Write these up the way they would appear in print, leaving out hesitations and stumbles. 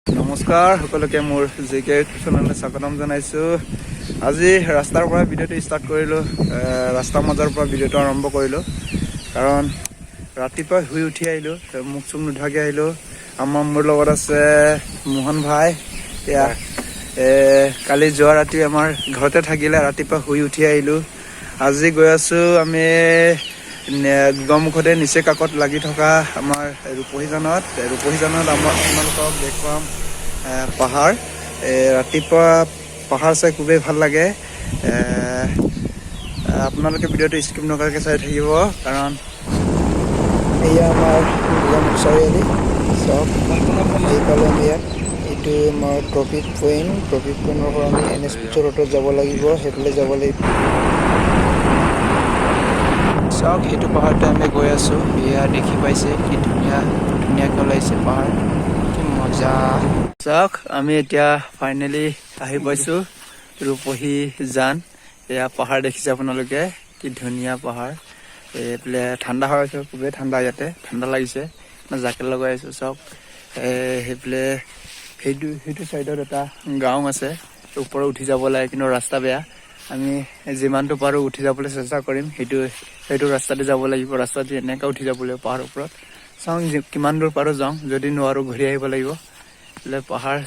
নমস্কাৰ সকলোকে মোৰ জিকে চেনেললৈ স্বাগতম জনাইছোঁ। আজি ৰাস্তাৰ পৰা ভিডিঅ'টো ষ্টাৰ্ট কৰিলোঁ। ৰাস্তাৰ মাজৰ পৰা ভিডিঅ'টো আৰম্ভ কৰিলোঁ কাৰণ ৰাতিপুৱা শুই উঠি আহিলোঁ, মুখ চুখ নোধোৱাকৈ আহিলোঁ। মোৰ লগত আছে মোহন ভাই। এয়া কালি যোৱা ৰাতি আমাৰ ঘৰতে থাকিলে, ৰাতিপুৱা শুই উঠি আহিলোঁ। আজি গৈ আছোঁ আমি গমুখতে নিচে কাকত লাগি থকা আমাৰ rupohi-janot আপোনালোকক দেখুৱাম পাহাৰ। ৰাতিপুৱা পাহাৰ চাই খুবেই ভাল লাগে। আপোনালোকে ভিডিঅ'টো স্কিপ নকৰাকৈ চাই থাকিব কাৰণ এয়া আমাৰ গমুখ চাৰিআলি চব এইফালে আমি ইয়াত এইটো আমাৰ ট্ৰফিক পইণ্টৰ পৰা আমি NS ৰোডত যাব লাগিব, সেইফালে যাব লাগিব। চাওক এইটো পাহাৰতে আমি গৈ আছোঁ। এয়া দেখি পাইছে কি ধুনীয়াকৈ ওলাইছে পাহাৰ, কি মজা। চাওক আমি এতিয়া ফাইনেলি আহি পাইছোঁ rupohi জান। এয়া পাহাৰ দেখিছে আপোনালোকে, কি ধুনীয়া পাহাৰ। এইফালে ঠাণ্ডা হৈ আছে, খুবেই ঠাণ্ডা, ইয়াতে ঠাণ্ডা লাগিছে। মই জেকেট লগাই আছোঁ। চাওক সেইফালে সেইটো চাইডত এটা গাঁও আছে, ওপৰত উঠি যাব লাগে কিন্তু ৰাস্তা বেয়া। আমি যিমানটো পাৰোঁ উঠি যাবলৈ চেষ্টা কৰিম। সেইটো ৰাস্তাতে যাব লাগিব। ৰাস্তাটো এনেকৈ উঠি যাব লাগিব পাহাৰৰ ওপৰত। চাওঁ কিমান দূৰ পাৰোঁ যাওঁ, যদি নোৱাৰোঁ ঘূৰি আহিব লাগিব। পাহাৰ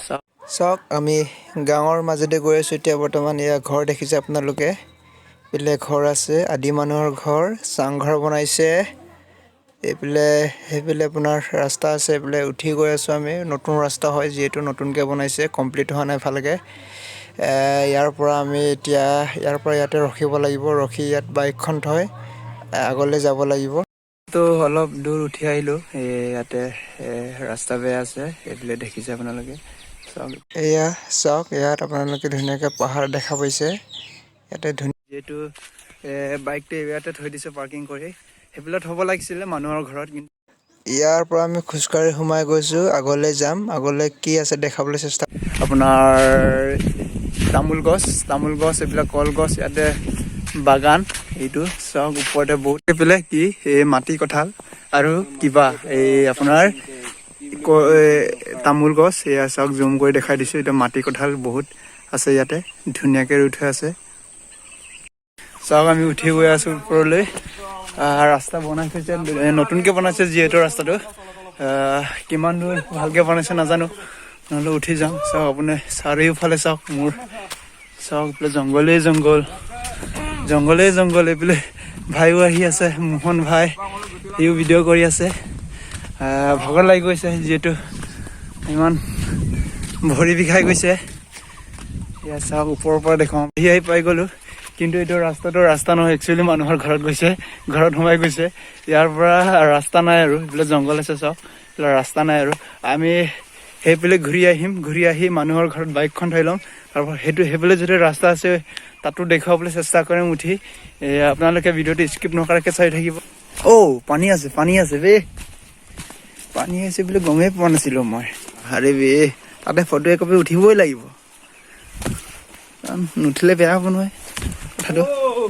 চাওক আমি গাঁৱৰ মাজেদি গৈ আছোঁ এতিয়া বৰ্তমান। এয়া ঘৰ দেখিছে আপোনালোকে, এইফালে ঘৰ আছে, আদি মানুহৰ ঘৰ, চাংঘৰ বনাইছে। সেইফালে আপোনাৰ ৰাস্তা আছে, এইফালে উঠি গৈ আছোঁ আমি। নতুন ৰাস্তা হয়, যিহেতু নতুনকৈ বনাইছে, কমপ্লিট হোৱা নাই ভালকৈ। ইয়াৰ পৰা আমি এতিয়া ইয়াতে ৰখিব লাগিব, ৰখি ইয়াত বাইকখন থৈ আগলৈ যাব লাগিব। তো অলপ দূৰ উঠি আহিলোঁ। ইয়াতে ৰাস্তা বেয়া আছে, এইফালে দেখিছে আপোনালোকে। চাওক এয়া চাওক, ইয়াত আপোনালোকে ধুনীয়াকৈ পাহাৰ দেখা পাইছে। ইয়াতে যিহেতু বাইকটো ইয়াতে থৈ দিছোঁ পাৰ্কিং কৰি, সেইফালে থ'ব লাগিছিলে মানুহৰ ঘৰত। কিন্তু ইয়াৰ পৰা আমি খোজকাঢ়ি সোমাই গৈছোঁ, আগলৈ যাম। আগলৈ কি আছে দেখাবলৈ চেষ্টা। আপোনাৰ তামোল গছ, এইবিলাক কলগছ, ইয়াতে বাগান। এইটো চাওক ওপৰতে বহুত এইফালে কি এই মাটি কঁঠাল আৰু কিবা আপোনাৰ তামোল গছ। এয়া চাওক জুম কৰি দেখাই দিছোঁ। এতিয়া মাটি কঁঠাল বহুত আছে, ইয়াতে ধুনীয়াকৈ ৰুই থৈ আছে। চাওক আমি উঠি গৈ আছোঁ ওপৰলৈ। ৰাস্তা বনাই থৈছে, নতুনকৈ বনাইছে যিহেতু ৰাস্তাটো। কিমান দূৰ ভালকৈ বনাইছে নাজানো, নহ'লে উঠি যাম। চাওক আপুনি চাৰিওফালে চাওক মোৰ, চাওক এইফালে জংঘলে। এইফালে ভাইও আহি আছে, মোহন ভাই, সিও ভিডিঅ' কৰি আছে। ভাগৰ লাগি গৈছে, যিহেতু ইমান ভৰি বিষাই গৈছে। এয়া চাওক ওপৰৰ পৰা দেখুৱাম। আহি পাই গ'লোঁ, কিন্তু এইটো ৰাস্তা নহয়, একচুৱেলি মানুহৰ ঘৰত সোমাই গৈছে। ইয়াৰ পৰা ৰাস্তা নাই আৰু, এইফালে জংঘল আছে। চাওক এইফালে ৰাস্তা নাই আৰু আমি সেইফালে ঘূৰি আহি মানুহৰ ঘৰত বাইকখন থৈ ল'ম। তাৰপৰা সেইফালে যদি ৰাস্তা আছে তাতো দেখুৱাবলৈ চেষ্টা কৰিম উঠি। আপোনালোকে ভিডিঅ'টো স্কিপ নকৰাকৈ চাই থাকিব। পানী আছে বে, পানী আছে বুলি গমেই পোৱা নাছিলোঁ মই। আৰে বে, তাতে ফটো একপি উঠিবই লাগিব, কাৰণ নুঠিলে বেয়া হ'ব নহয় কথাটো।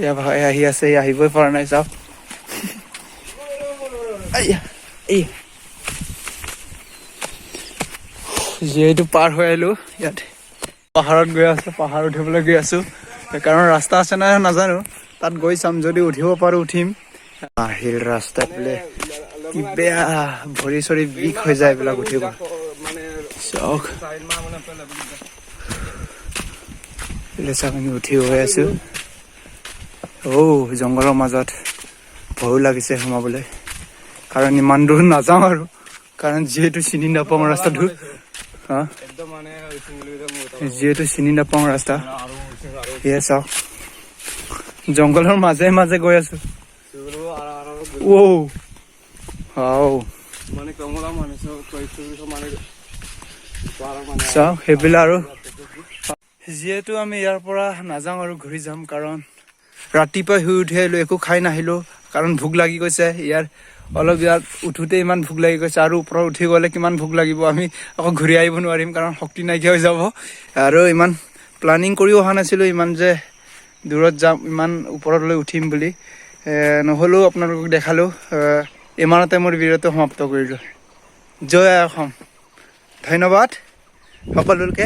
এয়া ভাই আহি আছে, আহিবই পৰা নাই। চাওক যিহেতু পাৰ হৈ আহিলোঁ, ইয়াত পাহাৰত গৈ আছোঁ, পাহাৰ উঠিবলৈ গৈ আছোঁ। কাৰণ ৰাস্তা আছে নাই নাজানো, তাত গৈ চাম, যদি উঠিব পাৰোঁ উঠিম। আহিল ৰাস্তা বোলে কি বেয়া, ভৰি চৰি বিষ হৈ যায় এইবিলাক উঠিব। চাওক আমি উঠি গৈ আছোঁ। জংঘলৰ মাজত ভয়ো লাগিছে সোমাবলৈ, কাৰণ ইমান দূৰ নাযাওঁ আৰু, কাৰণ যিহেতু চিনি নাপাওঁ ৰাস্তাটো। সেয়ে চাওক জংঘলৰ মাজে গৈ আছো। চাওক সেইবিলাক আৰু যিহেতু আমি ইয়াৰ পৰা নাযাওঁ আৰু ঘূৰি যাম, কাৰণ ৰাতিপুৱা শুই উঠি আহিলোঁ, একো খাই নাহিলোঁ, কাৰণ ভোক লাগি গৈছে। অলপ ইয়াত উঠোঁতে ইমান ভোক লাগি গৈছে, আৰু ওপৰত উঠি গ'লে কিমান ভোক লাগিব। আমি আকৌ ঘূৰি আহিব নোৱাৰিম, কাৰণ শক্তি নাইকিয়া হৈ যাব। আৰু ইমান প্লানিং কৰিও অহা নাছিলোঁ, ইমান যে দূৰত যাম, ইমান ওপৰলৈ উঠিম বুলি। নহ'লেও আপোনালোকক দেখালোঁ। ইমানতে মোৰ ভিডিঅ'টো সমাপ্ত কৰিলোঁ। জয় অসম, ধন্যবাদ। সকলোকে